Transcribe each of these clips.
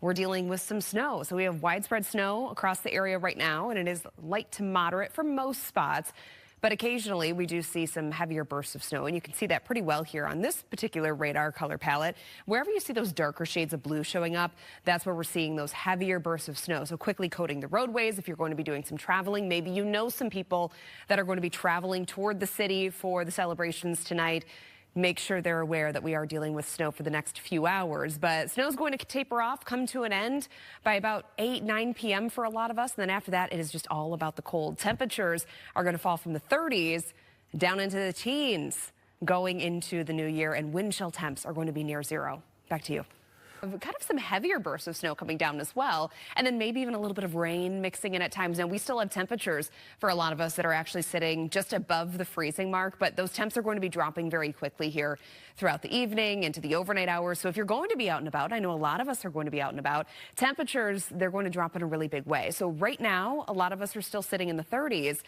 we're dealing with some snow. So we have widespread snow across the area right now, and it is light to moderate for most spots. But occasionally we do see some heavier bursts of snow, and you can see that pretty well here on this particular radar color palette. Wherever you see those darker shades of blue showing up, that's where we're seeing those heavier bursts of snow. So quickly coating the roadways if you're going to be doing some traveling. Maybe you know some people that are going to be traveling toward the city for the celebrations tonight. Make sure they're aware that we are dealing with snow for the next few hours. But snow is going to taper off, come to an end by about 9 p.m. for a lot of us. And then after that, it is just all about the cold. Temperatures are going to fall from the 30s down into the teens going into the new year, and wind chill temps are going to be near zero. Back to you. Kind of some heavier bursts of snow coming down as well, and then maybe even a little bit of rain mixing in at times. Now, we still have temperatures for a lot of us that are actually sitting just above the freezing mark, but those temps are going to be dropping very quickly here throughout the evening into the overnight hours. So if you're going to be out and about, I know a lot of us are going to be out and about, temperatures, they're going to drop in a really big way. So right now, a lot of us are still sitting in the 30s.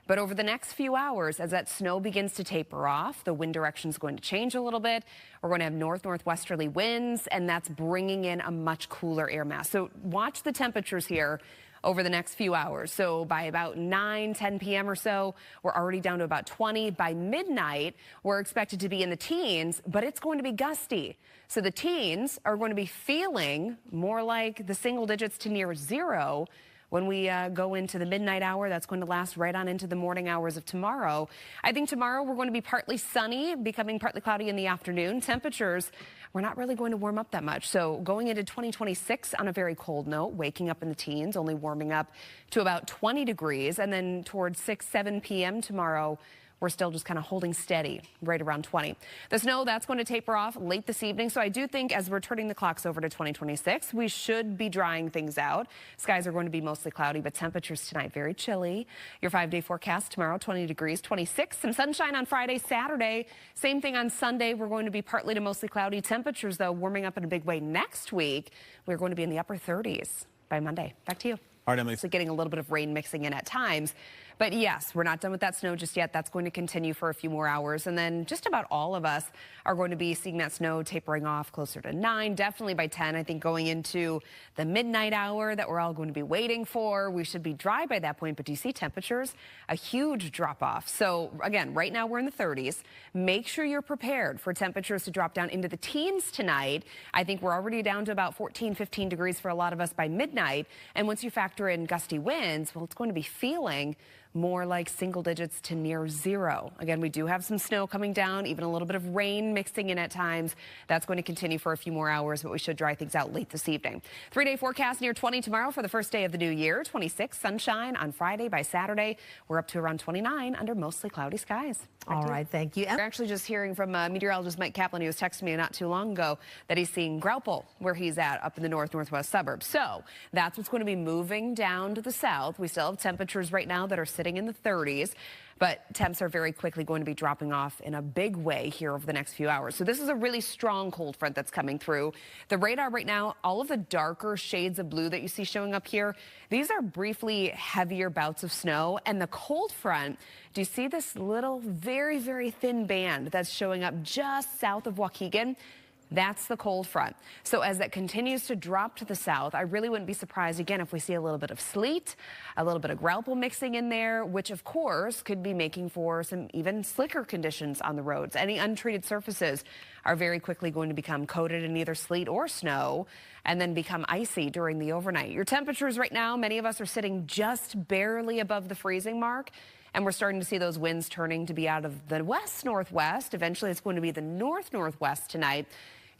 But over the next few hours, as that snow begins to taper off, the wind direction is going to change a little bit. We're going to have northwesterly winds, and that's bringing in a much cooler air mass. So watch the temperatures here over the next few hours. So by about 10 p.m. or so, we're already down to about 20. By midnight, we're expected to be in the teens, but it's going to be gusty. So the teens are going to be feeling more like the single digits to near zero when we go into the midnight hour. That's going to last right on into the morning hours of tomorrow. I think tomorrow we're going to be partly sunny, becoming partly cloudy in the afternoon. Temperatures, we're not really going to warm up that much. So going into 2026 on a very cold note, waking up in the teens, only warming up to about 20 degrees. And then towards 7 p.m. tomorrow, we're still just kind of holding steady right around 20. The snow, that's going to taper off late this evening. So I do think as we're turning the clocks over to 2026, we should be drying things out. Skies are going to be mostly cloudy, but temperatures tonight very chilly. Your 5-day forecast tomorrow, 20 degrees, 26. Some sunshine on Friday, Saturday. Same thing on Sunday. We're going to be partly to mostly cloudy. Temperatures, though, warming up in a big way next week. We're going to be in the upper 30s by Monday. Back to you. All right, Emily. So getting a little bit of rain mixing in at times. But yes, we're not done with that snow just yet. That's going to continue for a few more hours. And then just about all of us are going to be seeing that snow tapering off closer to 9, definitely by 10. I think going into the midnight hour that we're all going to be waiting for. We should be dry by that point. But do you see temperatures? A huge drop off. So again, right now we're in the 30s. Make sure you're prepared for temperatures to drop down into the teens tonight. I think we're already down to about 14, 15 degrees for a lot of us by midnight. And once you factor in gusty winds, well, it's going to be feeling more like single digits to near zero. Again, we do have some snow coming down, even a little bit of rain mixing in at times. That's going to continue for a few more hours, but we should dry things out late this evening. 3-day forecast near 20 tomorrow for the first day of the new year. 26 sunshine on Friday. By Saturday, we're up to around 29 under mostly cloudy skies. All right, thank you. We're actually just hearing from meteorologist Mike Kaplan. He was texting me not too long ago that he's seeing Graupel, where he's at up in the northwest suburbs. So that's what's going to be moving down to the south. We still have temperatures right now that are sitting in the 30s, but temps are very quickly going to be dropping off in a big way here over the next few hours. So this is a really strong cold front that's coming through. The radar right now, all of the darker shades of blue that you see showing up here, these are briefly heavier bouts of snow. And the cold front, do you see this little very, very thin band that's showing up just south of Waukegan? That's the cold front. So as that continues to drop to the south, I really wouldn't be surprised, again, if we see a little bit of sleet, a little bit of Graupel mixing in there, which, of course, could be making for some even slicker conditions on the roads. Any untreated surfaces are very quickly going to become coated in either sleet or snow and then become icy during the overnight. Your temperatures right now, many of us are sitting just barely above the freezing mark. And we're starting to see those winds turning to be out of the west-northwest. Eventually, it's going to be the north-northwest tonight.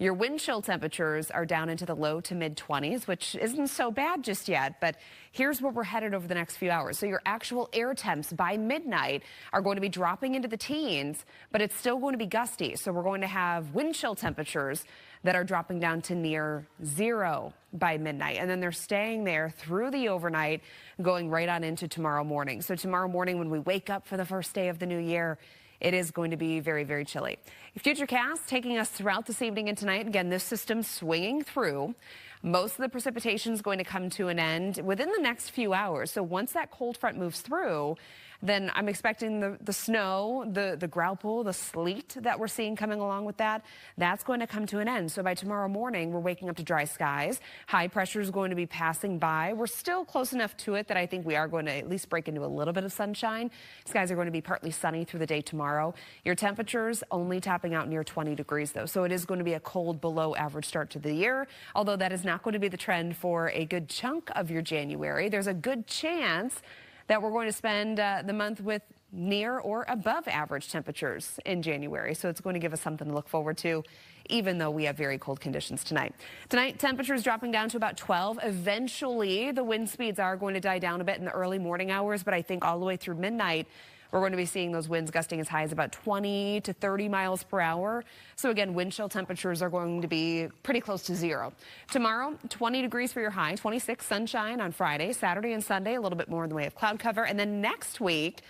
Your wind chill temperatures are down into the low to mid-20s, which isn't so bad just yet. But here's where we're headed over the next few hours. So your actual air temps by midnight are going to be dropping into the teens, but it's still going to be gusty. So we're going to have wind chill temperatures that are dropping down to near zero by midnight. And then they're staying there through the overnight, going right on into tomorrow morning. So tomorrow morning when we wake up for the first day of the new year, it is going to be very, very chilly. Futurecast taking us throughout this evening and tonight. Again, this system swinging through. Most of the precipitation is going to come to an end within the next few hours. So once that cold front moves through, then I'm expecting the snow, the grauple, the sleet that we're seeing coming along with that, that's going to come to an end. So by tomorrow morning, we're waking up to dry skies. High pressure is going to be passing by. We're still close enough to it that I think we are going to at least break into a little bit of sunshine. Skies are going to be partly sunny through the day tomorrow. Your temperatures only topping out near 20 degrees though. So it is going to be a cold below average start to the year, although that is not going to be the trend for a good chunk of your January. There's a good chance that we're going to spend the month with near or above average temperatures in January. So it's going to give us something to look forward to, even though we have very cold conditions tonight. Tonight, temperatures dropping down to about 12. Eventually, the wind speeds are going to die down a bit in the early morning hours, but I think all the way through midnight, we're going to be seeing those winds gusting as high as about 20 to 30 miles per hour. So again, wind chill temperatures are going to be pretty close to zero. Tomorrow, 20 degrees for your high, 26 sunshine on Friday, Saturday and Sunday, a little bit more in the way of cloud cover. And then next week,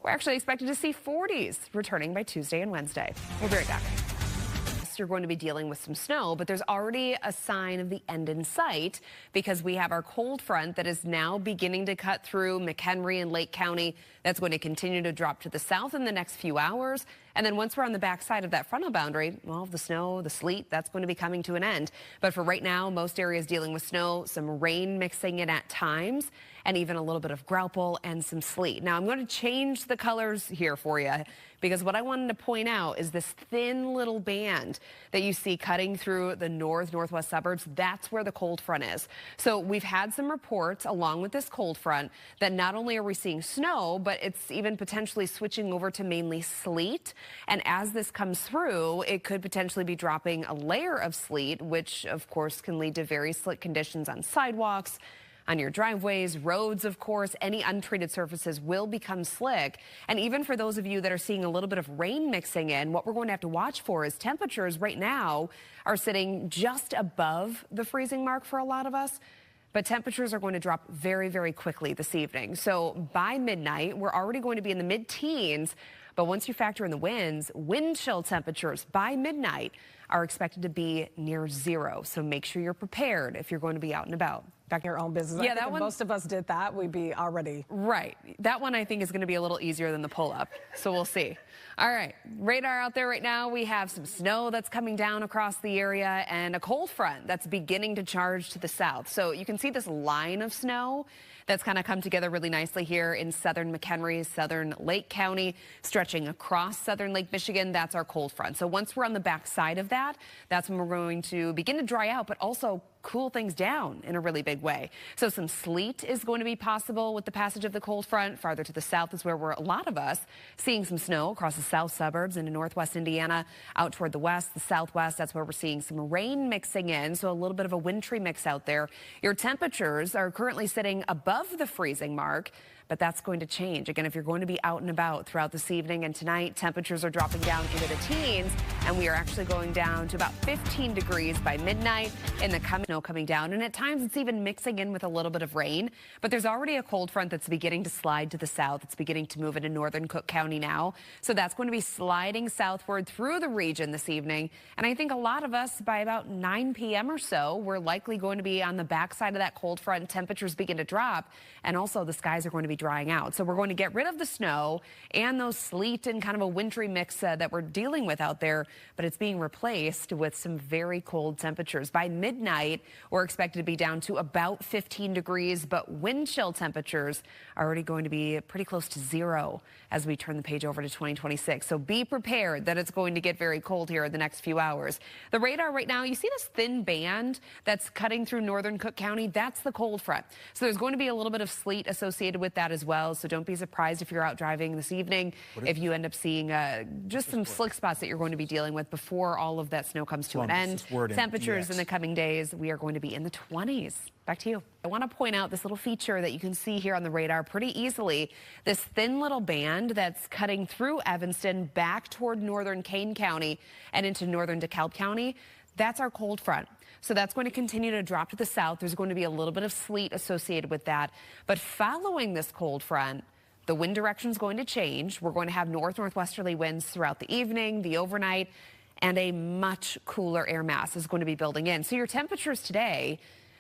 we're actually expected to see 40s returning by Tuesday and Wednesday. We'll be right back. You're going to be dealing with some snow, but there's already a sign of the end in sight because we have our cold front that is now beginning to cut through McHenry and Lake County. That's going to continue to drop to the south in the next few hours. And then once we're on the backside of that frontal boundary, well, the snow, the sleet, that's going to be coming to an end. But for right now, most areas dealing with snow, some rain mixing in at times, and even a little bit of grauple and some sleet. Now, I'm going to change the colors here for you because what I wanted to point out is this thin little band that you see cutting through the northwest suburbs. That's where the cold front is. So we've had some reports along with this cold front that not only are we seeing snow, but it's even potentially switching over to mainly sleet. And as this comes through, it could potentially be dropping a layer of sleet, which of course can lead to very slick conditions on sidewalks, on your driveways, roads, of course. Any untreated surfaces will become slick. And even for those of you that are seeing a little bit of rain mixing in, what we're going to have to watch for is temperatures right now are sitting just above the freezing mark for a lot of us. But temperatures are going to drop very, very quickly this evening. So by midnight, we're already going to be in the mid-teens. But once you factor in the winds, wind chill temperatures by midnight are expected to be near zero. So make sure you're prepared if you're going to be out and about. Back in your own business. Yeah, that one. Most of us did that. We'd be already. Right. That one I think is going to be a little easier than the pull-up. So we'll see. All right. Radar out there right now. We have some snow that's coming down across the area and a cold front that's beginning to charge to the south. So you can see this line of snow that's kind of come together really nicely here in southern McHenry, southern Lake County, stretching across southern Lake Michigan. That's our cold front. So once we're on the back side of that, that's when we're going to begin to dry out, but also cool things down in a really big way. So some sleet is going to be possible with the passage of the cold front. Farther to the south is where we're, a lot of us, seeing some snow across the south suburbs into northwest Indiana, out toward the west, the southwest. That's where we're seeing some rain mixing in, so a little bit of a wintry mix out there. Your temperatures are currently sitting above the freezing mark, but that's going to change. Again, if you're going to be out and about throughout this evening and tonight, temperatures are dropping down into the teens, and we are actually going down to about 15 degrees by midnight in the snow coming down. And at times it's even mixing in with a little bit of rain, but there's already a cold front that's beginning to slide to the south. It's beginning to move into northern Cook County now. So that's going to be sliding southward through the region this evening. And I think a lot of us by about 9 p.m. or so, we're likely going to be on the backside of that cold front. Temperatures begin to drop, and also the skies are going to be drying out. So we're going to get rid of the snow and those sleet and kind of a wintry mix that we're dealing with out there, but it's being replaced with some very cold temperatures. By midnight, we're expected to be down to about 15 degrees, but wind chill temperatures are already going to be pretty close to zero as we turn the page over to 2026. So be prepared that it's going to get very cold here in the next few hours. The radar right now, you see this thin band that's cutting through northern Cook County? That's the cold front. So there's going to be a little bit of sleet associated with that as well. So don't be surprised if you're out driving this evening, if you end up seeing just some slick spots that you're going to be dealing with before all of that snow comes to an end. Temperatures in the coming days, we are going to be in the 20s. Back to you. I want to point out this little feature that you can see here on the radar pretty easily. This thin little band that's cutting through Evanston back toward northern Kane County and into northern DeKalb County. That's our cold front. So that's going to continue to drop to the south. There's going to be a little bit of sleet associated with that. But following this cold front, the wind direction is going to change. We're going to have northwesterly winds throughout the evening, the overnight, and a much cooler air mass is going to be building in. So your temperatures today,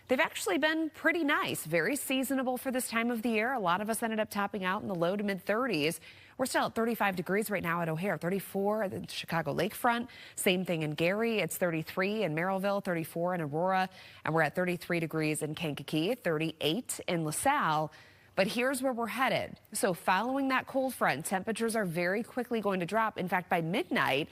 they've actually been pretty nice, very seasonable for this time of the year. A lot of us ended up topping out in the low to mid 30s. We're still at 35 degrees right now at O'Hare, 34 at the Chicago lakefront. Same thing in Gary. It's 33 in Merrillville, 34 in Aurora, and we're at 33 degrees in Kankakee, 38 in LaSalle. But here's where we're headed. So following that cold front, temperatures are very quickly going to drop. In fact, by midnight,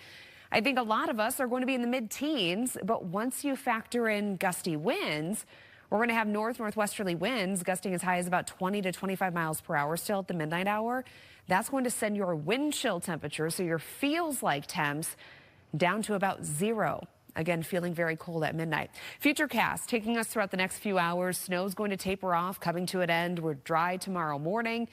I think a lot of us are going to be in the mid-teens. But once you factor in gusty winds, we're going to have northwesterly winds gusting as high as about 20 to 25 miles per hour still at the midnight hour. That's going to send your wind chill temperature, so your feels like temps, down to about 0. Again, feeling very cold at midnight. Futurecast taking us throughout the next few hours. Snow's going to taper off, coming to an end. We're dry tomorrow morning.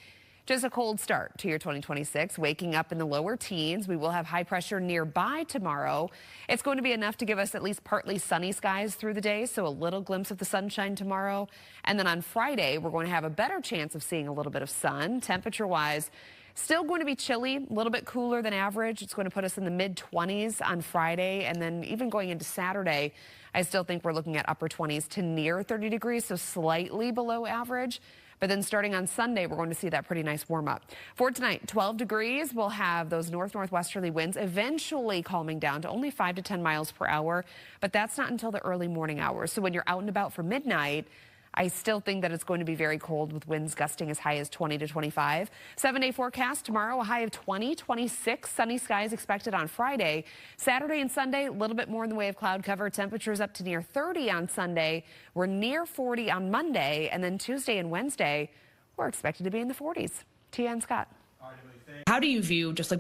Just a cold start to your 2026, waking up in the lower teens. We will have high pressure nearby tomorrow. It's going to be enough to give us at least partly sunny skies through the day, so a little glimpse of the sunshine tomorrow. And then on Friday, we're going to have a better chance of seeing a little bit of sun. Temperature-wise, still going to be chilly, a little bit cooler than average. It's going to put us in the mid-20s on Friday, and then even going into Saturday, I still think we're looking at upper 20s to near 30 degrees, so slightly below average. But then starting on Sunday, we're going to see that pretty nice warm up. For tonight, 12 degrees. We'll have those northwesterly winds eventually calming down to only 5 to 10 miles per hour. But that's not until the early morning hours. So when you're out and about for midnight, I still think that it's going to be very cold with winds gusting as high as 20 to 25. 7-day forecast tomorrow, a high of 20, 26. Sunny skies expected on Friday. Saturday and Sunday, a little bit more in the way of cloud cover. Temperatures up to near 30 on Sunday. We're near 40 on Monday. And then Tuesday and Wednesday, we're expected to be in the 40s. Tia and Scott. How do you view just like